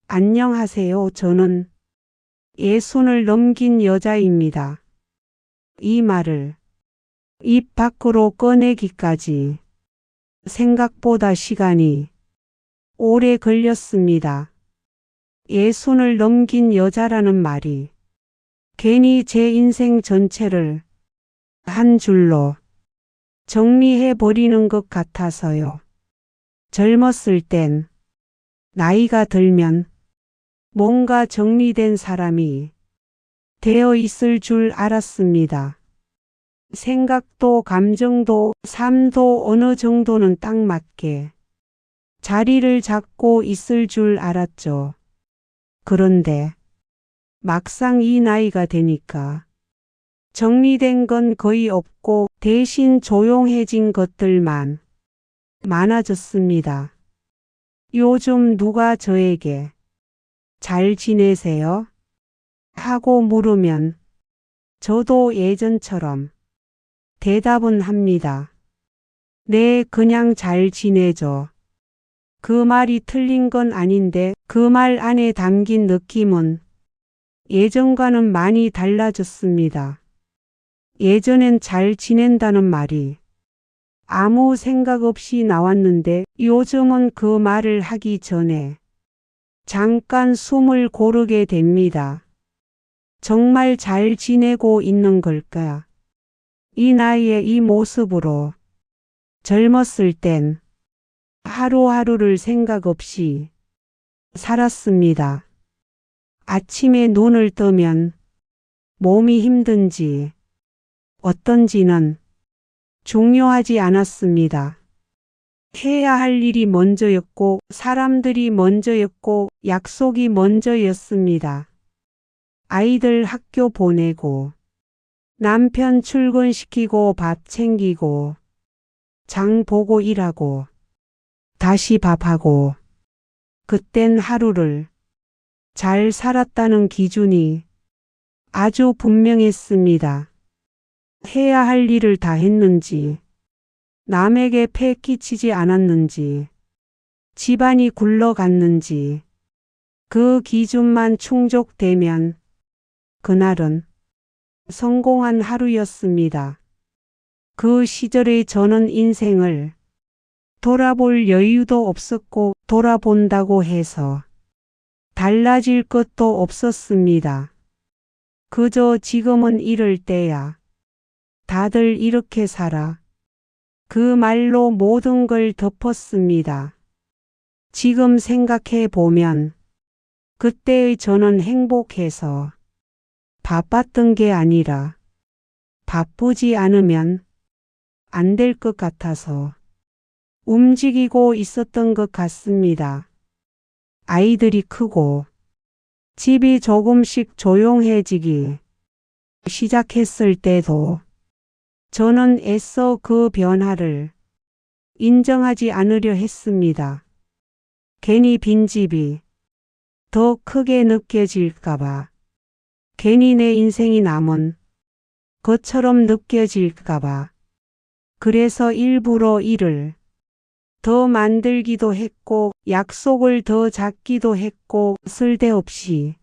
안녕하세요. 저는 60을 넘긴 여자입니다. 이 말을 입 밖으로 꺼내기까지 생각보다 시간이 오래 걸렸습니다. 60을 넘긴 여자라는 말이 괜히 제 인생 전체를 한 줄로 정리해버리는 것 같아서요. 젊었을 땐 나이가 들면 뭔가 정리된 사람이 되어 있을 줄 알았습니다. 생각도 감정도 삶도 어느 정도는 딱 맞게 자리를 잡고 있을 줄 알았죠. 그런데 막상 이 나이가 되니까 정리된 건 거의 없고 대신 조용해진 것들만 많아졌습니다. 요즘 누가 저에게 잘 지내세요? 하고 물으면 저도 예전처럼 대답은 합니다. 네, 그냥 잘 지내죠. 그 말이 틀린 건 아닌데 그 말 안에 담긴 느낌은 예전과는 많이 달라졌습니다. 예전엔 잘 지낸다는 말이 아무 생각 없이 나왔는데 요즘은 그 말을 하기 전에 잠깐 숨을 고르게 됩니다. 정말 잘 지내고 있는 걸까? 이 나이에 이 모습으로 젊었을 땐 하루하루를 생각 없이 살았습니다. 아침에 눈을 뜨면 몸이 힘든지 어떤지는 중요하지 않았습니다. 해야 할 일이 먼저였고 사람들이 먼저였고 약속이 먼저였습니다. 아이들 학교 보내고 남편 출근시키고 밥 챙기고 장 보고 일하고 다시 밥하고 그땐 하루를 잘 살았다는 기준이 아주 분명했습니다. 해야 할 일을 다 했는지 남에게 폐 끼치지 않았는지, 집안이 굴러갔는지, 그 기준만 충족되면 그날은 성공한 하루였습니다. 그 시절의 저는 인생을 돌아볼 여유도 없었고 돌아본다고 해서 달라질 것도 없었습니다. 그저 지금은 이럴 때야. 다들 이렇게 살아. 그 말로 모든 걸 덮었습니다. 지금 생각해 보면 그때의 저는 행복해서 바빴던 게 아니라 바쁘지 않으면 안 될 것 같아서 움직이고 있었던 것 같습니다. 아이들이 크고 집이 조금씩 조용해지기 시작했을 때도 저는 애써 그 변화를 인정하지 않으려 했습니다. 괜히 빈집이 더 크게 느껴질까봐, 괜히 내 인생이 남은 것처럼 느껴질까봐, 그래서 일부러 일을 더 만들기도 했고 약속을 더 잡기도 했고 쓸데없이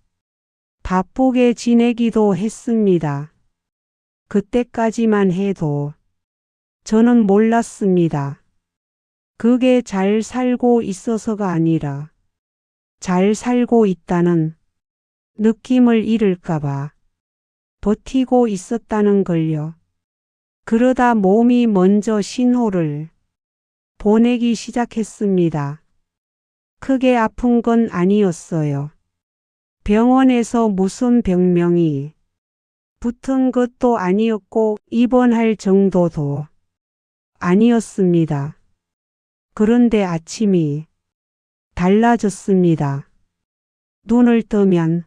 바쁘게 지내기도 했습니다. 그때까지만 해도 저는 몰랐습니다. 그게 잘 살고 있어서가 아니라 잘 살고 있다는 느낌을 잃을까봐 버티고 있었다는 걸요. 그러다 몸이 먼저 신호를 보내기 시작했습니다. 크게 아픈 건 아니었어요. 병원에서 무슨 병명이 붙은 것도 아니었고 입원할 정도도 아니었습니다. 그런데 아침이 달라졌습니다. 눈을 뜨면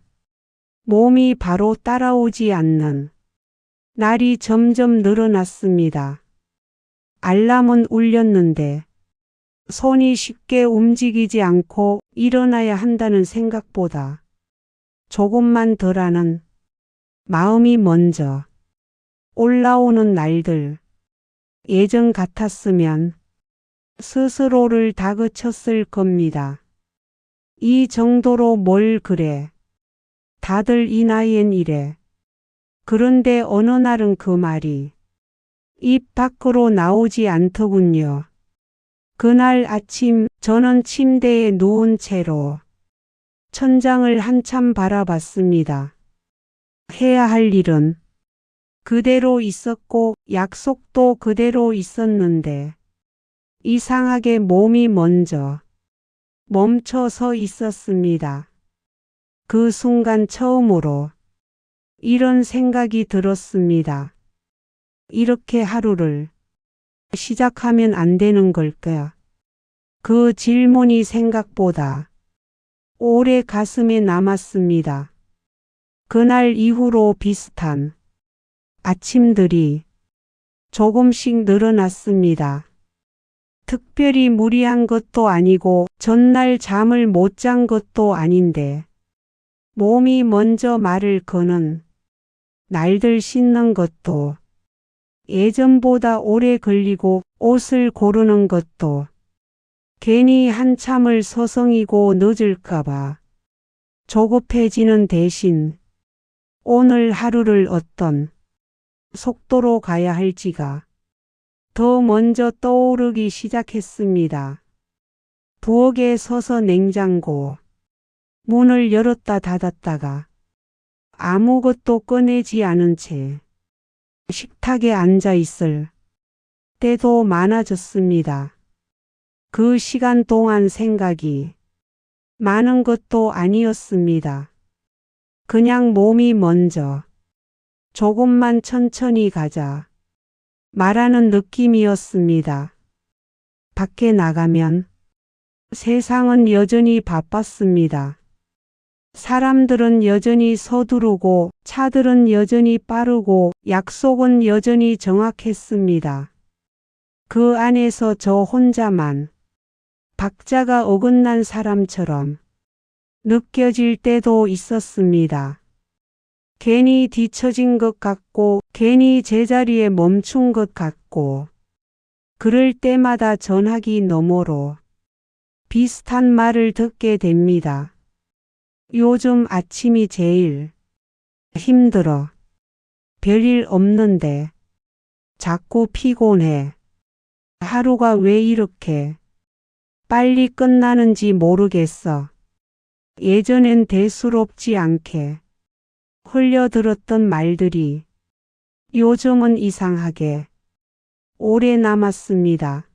몸이 바로 따라오지 않는 날이 점점 늘어났습니다. 알람은 울렸는데 손이 쉽게 움직이지 않고 일어나야 한다는 생각보다 조금만 덜 하는 마음이 먼저 올라오는 날들. 예전 같았으면 스스로를 다그쳤을 겁니다. 이 정도로 뭘 그래. 다들 이 나이엔 이래. 그런데 어느 날은 그 말이 입 밖으로 나오지 않더군요. 그날 아침 저는 침대에 누운 채로 천장을 한참 바라봤습니다. 해야 할 일은 그대로 있었고 약속도 그대로 있었는데 이상하게 몸이 먼저 멈춰 서 있었습니다. 그 순간 처음으로 이런 생각이 들었습니다. 이렇게 하루를 시작하면 안 되는 걸까? 그 질문이 생각보다 오래 가슴에 남았습니다. 그날 이후로 비슷한 아침들이 조금씩 늘어났습니다. 특별히 무리한 것도 아니고 전날 잠을 못 잔 것도 아닌데 몸이 먼저 말을 거는 날들 씻는 것도 예전보다 오래 걸리고 옷을 고르는 것도 괜히 한참을 서성이고 늦을까봐 조급해지는 대신 오늘 하루를 어떤 속도로 가야 할지가 더 먼저 떠오르기 시작했습니다. 부엌에 서서 냉장고 문을 열었다 닫았다가 아무것도 꺼내지 않은 채 식탁에 앉아 있을 때도 많아졌습니다. 그 시간 동안 생각이 많은 것도 아니었습니다. 그냥 몸이 먼저 조금만 천천히 가자 말하는 느낌이었습니다. 밖에 나가면 세상은 여전히 바빴습니다. 사람들은 여전히 서두르고 차들은 여전히 빠르고 약속은 여전히 정확했습니다. 그 안에서 저 혼자만 박자가 어긋난 사람처럼 느껴질 때도 있었습니다. 괜히 뒤처진 것 같고 괜히 제자리에 멈춘 것 같고 그럴 때마다 전화기 너머로 비슷한 말을 듣게 됩니다. 요즘 아침이 제일 힘들어. 별일 없는데 자꾸 피곤해. 하루가 왜 이렇게 빨리 끝나는지 모르겠어. 예전엔 대수롭지 않게 흘려들었던 말들이 요즘은 이상하게 오래 남았습니다.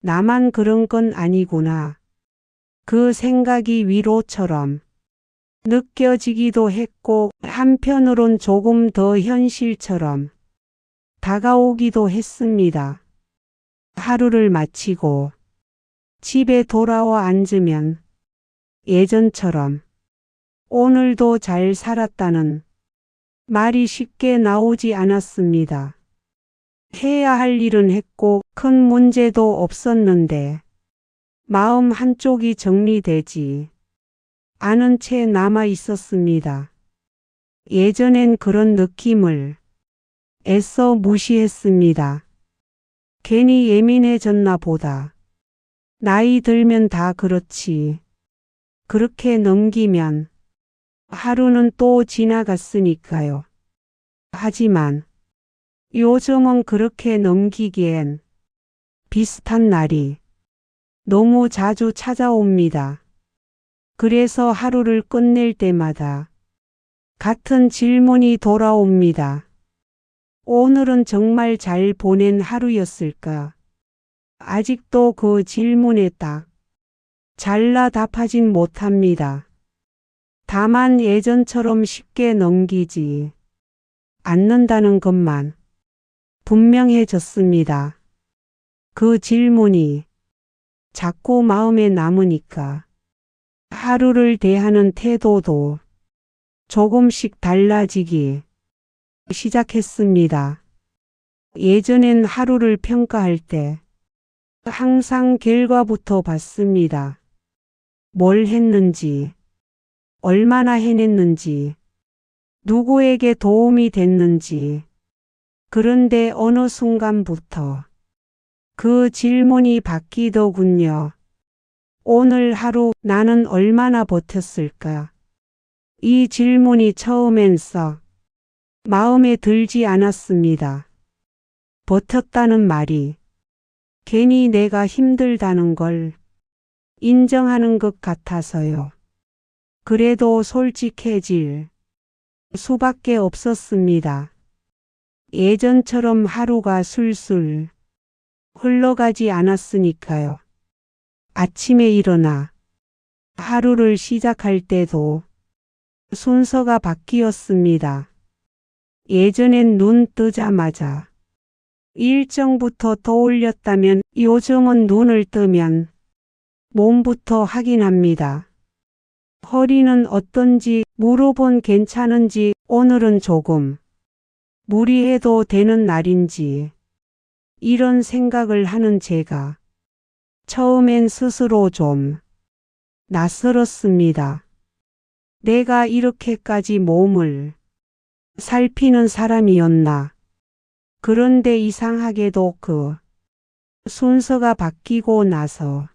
나만 그런 건 아니구나. 그 생각이 위로처럼 느껴지기도 했고 한편으론 조금 더 현실처럼 다가오기도 했습니다. 하루를 마치고 집에 돌아와 앉으면 예전처럼 오늘도 잘 살았다는 말이 쉽게 나오지 않았습니다. 해야 할 일은 했고 큰 문제도 없었는데 마음 한쪽이 정리되지 않은 채 남아 있었습니다. 예전엔 그런 느낌을 애써 무시했습니다. 괜히 예민해졌나 보다. 나이 들면 다 그렇지. 그렇게 넘기면 하루는 또 지나갔으니까요. 하지만 요즘은 그렇게 넘기기엔 비슷한 날이 너무 자주 찾아옵니다. 그래서 하루를 끝낼 때마다 같은 질문이 돌아옵니다. 오늘은 정말 잘 보낸 하루였을까? 아직도 그 질문에 딱 잘라 답하진 못합니다. 다만 예전처럼 쉽게 넘기지 않는다는 것만 분명해졌습니다. 그 질문이 자꾸 마음에 남으니까 하루를 대하는 태도도 조금씩 달라지기 시작했습니다. 예전엔 하루를 평가할 때 항상 결과부터 봤습니다. 뭘 했는지, 얼마나 해냈는지, 누구에게 도움이 됐는지. 그런데 어느 순간부터 그 질문이 바뀌더군요. 오늘 하루 나는 얼마나 버텼을까? 이 질문이 처음엔 썩 마음에 들지 않았습니다. 버텼다는 말이 괜히 내가 힘들다는 걸 인정하는 것 같아서요. 그래도 솔직해질 수밖에 없었습니다. 예전처럼 하루가 술술 흘러가지 않았으니까요. 아침에 일어나 하루를 시작할 때도 순서가 바뀌었습니다. 예전엔 눈 뜨자마자 일정부터 떠올렸다면 요즘은 눈을 뜨면 몸부터 확인합니다. 허리는 어떤지, 무릎은 괜찮은지, 오늘은 조금 무리해도 되는 날인지 이런 생각을 하는 제가 처음엔 스스로 좀 낯설었습니다. 내가 이렇게까지 몸을 살피는 사람이었나. 그런데 이상하게도 그 순서가 바뀌고 나서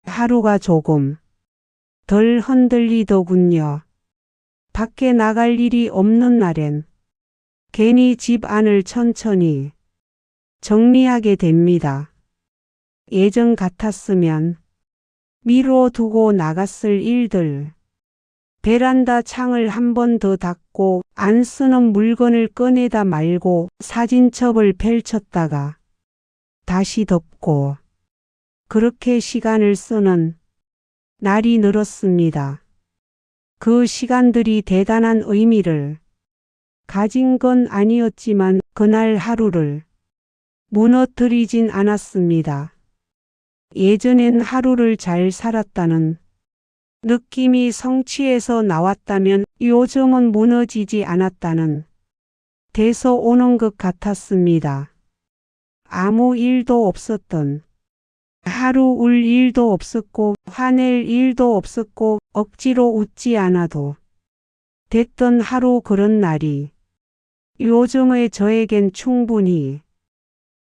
하루가 조금 덜 흔들리더군요. 밖에 나갈 일이 없는 날엔 괜히 집 안을 천천히 정리하게 됩니다. 예전 같았으면 미뤄두고 나갔을 일들, 베란다 창을 한 번 더 닫고 안 쓰는 물건을 꺼내다 말고 사진첩을 펼쳤다가 다시 덮고 그렇게 시간을 쓰는 날이 늘었습니다. 그 시간들이 대단한 의미를 가진 건 아니었지만 그날 하루를 무너뜨리진 않았습니다. 예전엔 하루를 잘 살았다는 느낌이 성취에서 나왔다면 요즘은 무너지지 않았다는 데서 오는 것 같았습니다. 아무 일도 없었던 하루 울 일도 없었고 화낼 일도 없었고 억지로 웃지 않아도 됐던 하루 그런 날이 요즘의 저에겐 충분히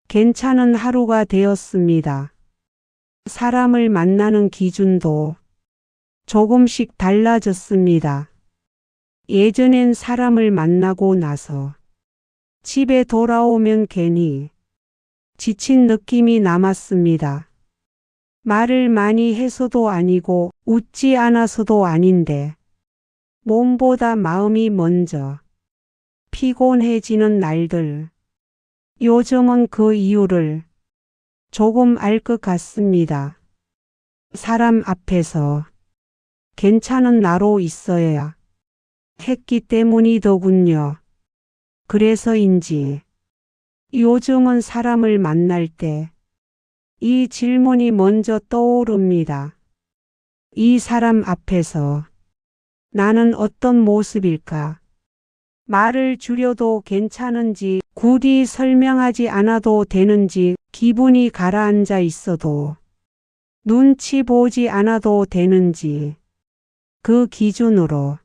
괜찮은 하루가 되었습니다. 사람을 만나는 기준도 조금씩 달라졌습니다. 예전엔 사람을 만나고 나서 집에 돌아오면 괜히 지친 느낌이 남았습니다. 말을 많이 해서도 아니고 웃지 않아서도 아닌데 몸보다 마음이 먼저 피곤해지는 날들. 요즘은 그 이유를 조금 알 것 같습니다. 사람 앞에서 괜찮은 나로 있어야 했기 때문이더군요. 그래서인지 요즘은 사람을 만날 때 이 질문이 먼저 떠오릅니다. 이 사람 앞에서 나는 어떤 모습일까? 말을 줄여도 괜찮은지, 굳이 설명하지 않아도 되는지, 기분이 가라앉아 있어도 눈치 보지 않아도 되는지, 그 기준으로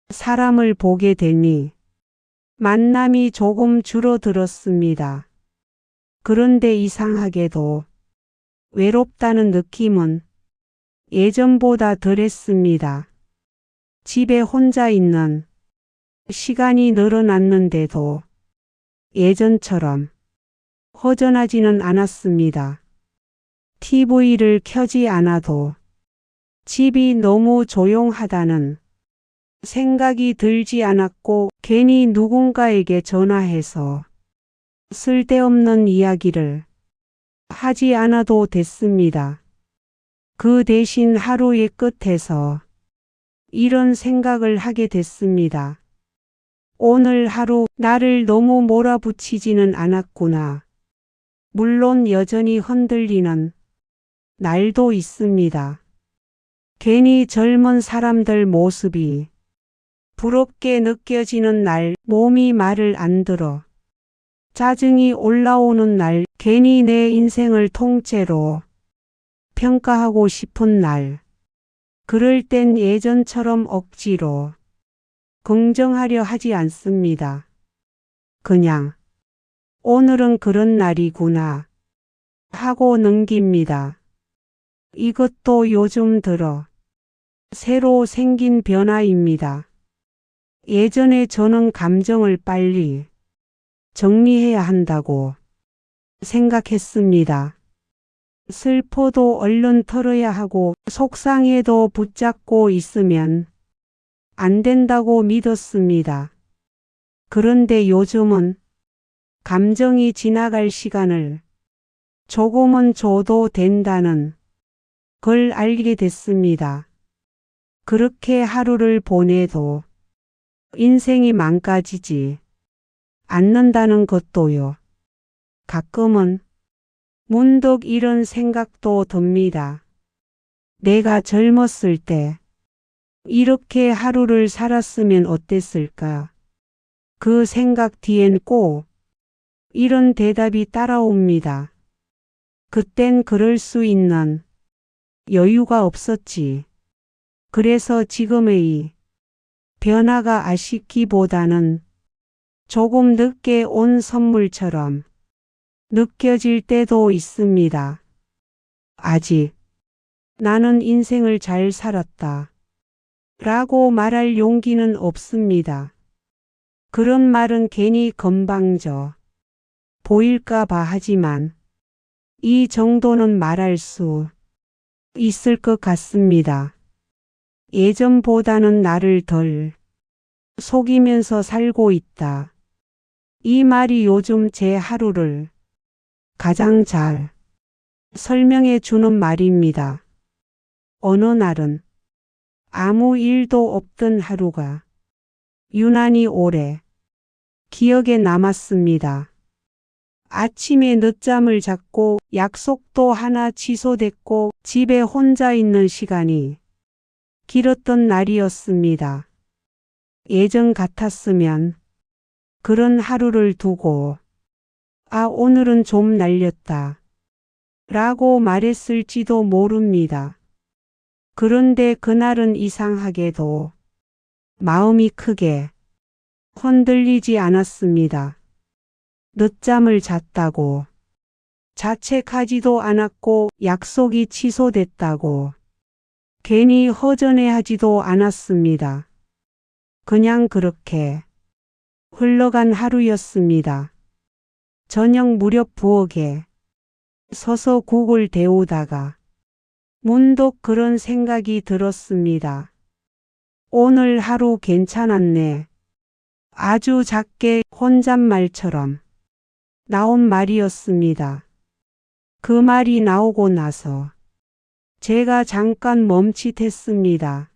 사람을 보게 되니 만남이 조금 줄어들었습니다. 그런데 이상하게도 외롭다는 느낌은 예전보다 덜했습니다. 집에 혼자 있는 시간이 늘어났는데도 예전처럼 허전하지는 않았습니다. TV를 켜지 않아도 집이 너무 조용하다는 생각이 들지 않았고 괜히 누군가에게 전화해서 쓸데없는 이야기를 하지 않아도 됐습니다. 그 대신 하루의 끝에서 이런 생각을 하게 됐습니다. 오늘 하루 나를 너무 몰아붙이지는 않았구나. 물론 여전히 흔들리는 날도 있습니다. 괜히 젊은 사람들 모습이 부럽게 느껴지는 날, 몸이 말을 안 들어 짜증이 올라오는 날, 괜히 내 인생을 통째로 평가하고 싶은 날. 그럴 땐 예전처럼 억지로 긍정하려 하지 않습니다. 그냥 오늘은 그런 날이구나 하고 넘깁니다. 이것도 요즘 들어 새로 생긴 변화입니다. 예전에 저는 감정을 빨리 정리해야 한다고 생각했습니다. 슬퍼도 얼른 털어야 하고 속상해도 붙잡고 있으면 안 된다고 믿었습니다. 그런데 요즘은 감정이 지나갈 시간을 조금은 줘도 된다는 걸 알게 됐습니다. 그렇게 하루를 보내도 인생이 망가지지 않는다는 것도요. 가끔은 문득 이런 생각도 듭니다. 내가 젊었을 때 이렇게 하루를 살았으면 어땠을까? 그 생각 뒤엔 꼭 이런 대답이 따라옵니다. 그땐 그럴 수 있는 여유가 없었지. 그래서 지금의 변화가 아쉽기보다는 조금 늦게 온 선물처럼 느껴질 때도 있습니다. 아직 나는 인생을 잘 살았다 라고 말할 용기는 없습니다. 그런 말은 괜히 건방져 보일까봐 하지만 이 정도는 말할 수 있을 것 같습니다. 예전보다는 나를 덜 속이면서 살고 있다. 이 말이 요즘 제 하루를 가장 잘 설명해 주는 말입니다. 어느 날은 아무 일도 없던 하루가 유난히 오래 기억에 남았습니다. 아침에 늦잠을 잤고 약속도 하나 취소됐고 집에 혼자 있는 시간이 길었던 날이었습니다. 예전 같았으면 그런 하루를 두고 오늘은 좀 날렸다 라고 말했을지도 모릅니다. 그런데 그날은 이상하게도 마음이 크게 흔들리지 않았습니다. 늦잠을 잤다고 자책하지도 않았고 약속이 취소됐다고 괜히 허전해하지도 않았습니다. 그냥 그렇게 흘러간 하루였습니다. 저녁 무렵 부엌에 서서 국을 데우다가 문득 그런 생각이 들었습니다. 오늘 하루 괜찮았네. 아주 작게 혼잣말처럼 나온 말이었습니다. 그 말이 나오고 나서 제가 잠깐 멈칫했습니다.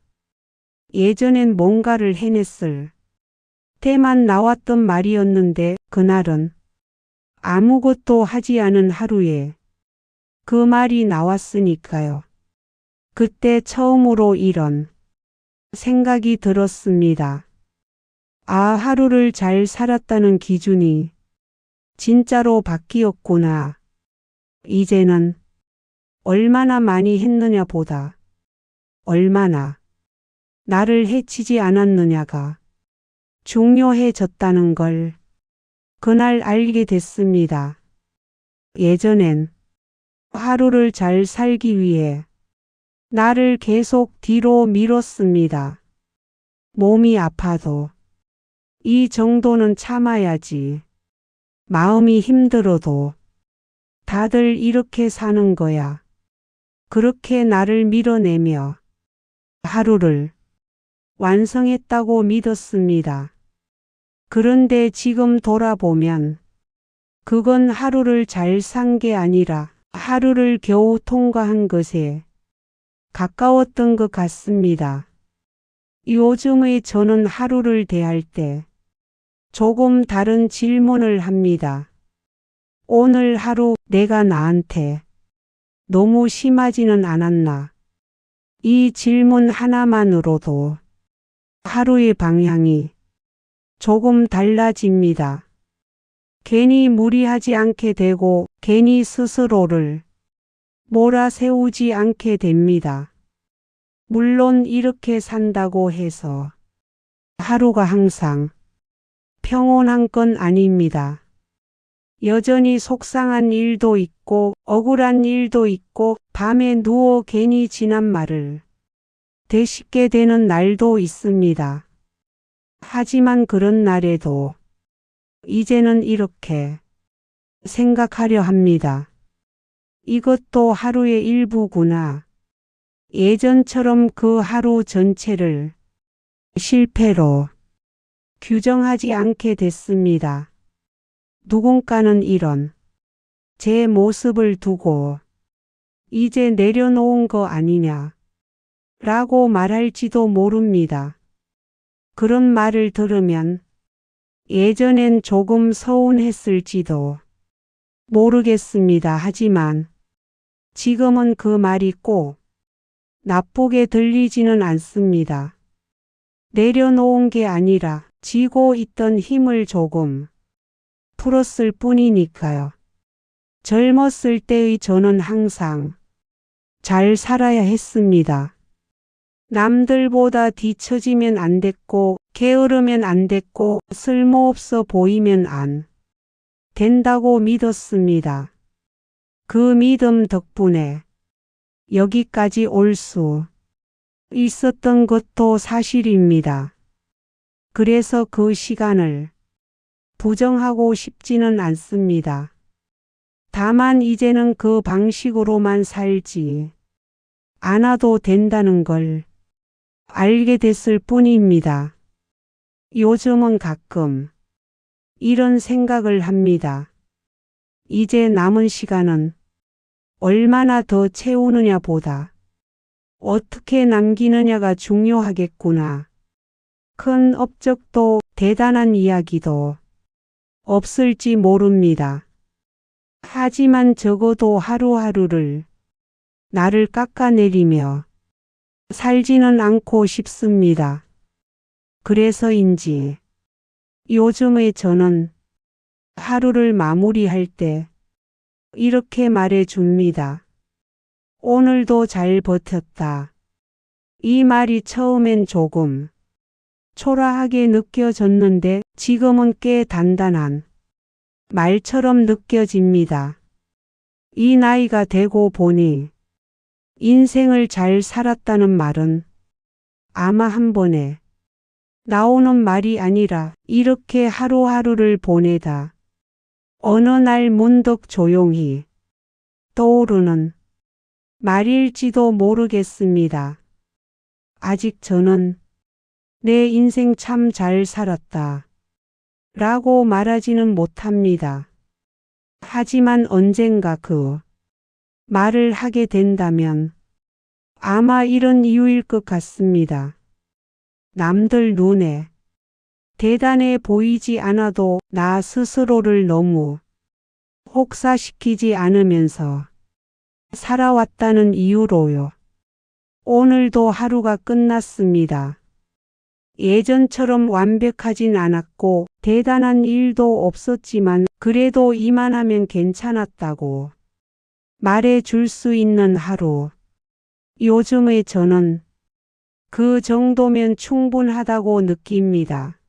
예전엔 뭔가를 해냈을 때만 나왔던 말이었는데 그날은 아무것도 하지 않은 하루에 그 말이 나왔으니까요. 그때 처음으로 이런 생각이 들었습니다. 하루를 잘 살았다는 기준이 진짜로 바뀌었구나. 이제는 얼마나 많이 했느냐 보다 얼마나 나를 해치지 않았느냐가 중요해졌다는 걸 그날 알게 됐습니다. 예전엔 하루를 잘 살기 위해 나를 계속 뒤로 미뤘습니다. 몸이 아파도 이 정도는 참아야지. 마음이 힘들어도 다들 이렇게 사는 거야. 그렇게 나를 밀어내며 하루를 완성했다고 믿었습니다. 그런데 지금 돌아보면 그건 하루를 잘 산 게 아니라 하루를 겨우 통과한 것에 가까웠던 것 같습니다. 요즘의 저는 하루를 대할 때 조금 다른 질문을 합니다. 오늘 하루 내가 나한테 너무 심하지는 않았나? 이 질문 하나만으로도 하루의 방향이 조금 달라집니다. 괜히 무리하지 않게 되고 괜히 스스로를 몰아세우지 않게 됩니다. 물론 이렇게 산다고 해서 하루가 항상 평온한 건 아닙니다. 여전히 속상한 일도 있고 억울한 일도 있고 밤에 누워 괜히 지난 말을 되씹게 되는 날도 있습니다. 하지만 그런 날에도 이제는 이렇게 생각하려 합니다. 이것도 하루의 일부구나. 예전처럼 그 하루 전체를 실패로 규정하지 않게 됐습니다. 누군가는 이런 제 모습을 두고 이제 내려놓은 거 아니냐 라고 말할지도 모릅니다. 그런 말을 들으면 예전엔 조금 서운했을지도 모르겠습니다. 하지만 지금은 그 말이 꼭 나쁘게 들리지는 않습니다. 내려놓은 게 아니라 쥐고 있던 힘을 조금 풀었을 뿐이니까요. 젊었을 때의 저는 항상 잘 살아야 했습니다. 남들보다 뒤처지면 안 됐고 게으르면 안 됐고 쓸모없어 보이면 안 된다고 믿었습니다. 그 믿음 덕분에 여기까지 올 수 있었던 것도 사실입니다. 그래서 그 시간을 부정하고 싶지는 않습니다. 다만 이제는 그 방식으로만 살지 않아도 된다는 걸 알게 됐을 뿐입니다. 요즘은 가끔 이런 생각을 합니다. 이제 남은 시간은 얼마나 더 채우느냐 보다 어떻게 남기느냐가 중요하겠구나. 큰 업적도 대단한 이야기도 없을지 모릅니다. 하지만 적어도 하루하루를 나를 깎아내리며 살지는 않고 싶습니다. 그래서인지 요즘의 저는 하루를 마무리할 때 이렇게 말해 줍니다. 오늘도 잘 버텼다. 이 말이 처음엔 조금 초라하게 느껴졌는데 지금은 꽤 단단한 말처럼 느껴집니다. 이 나이가 되고 보니 인생을 잘 살았다는 말은 아마 한 번에 나오는 말이 아니라 이렇게 하루하루를 보내다 어느 날 문득 조용히 떠오르는 말일지도 모르겠습니다. 아직 저는 내 인생 참 잘 살았다 라고 말하지는 못합니다. 하지만 언젠가 그 말을 하게 된다면 아마 이런 이유일 것 같습니다. 남들 눈에 대단해 보이지 않아도 나 스스로를 너무 혹사시키지 않으면서 살아왔다는 이유로요. 오늘도 하루가 끝났습니다. 예전처럼 완벽하진 않았고 대단한 일도 없었지만 그래도 이만하면 괜찮았다고 말해 줄 수 있는 하루. 요즘의 저는 그 정도면 충분하다고 느낍니다.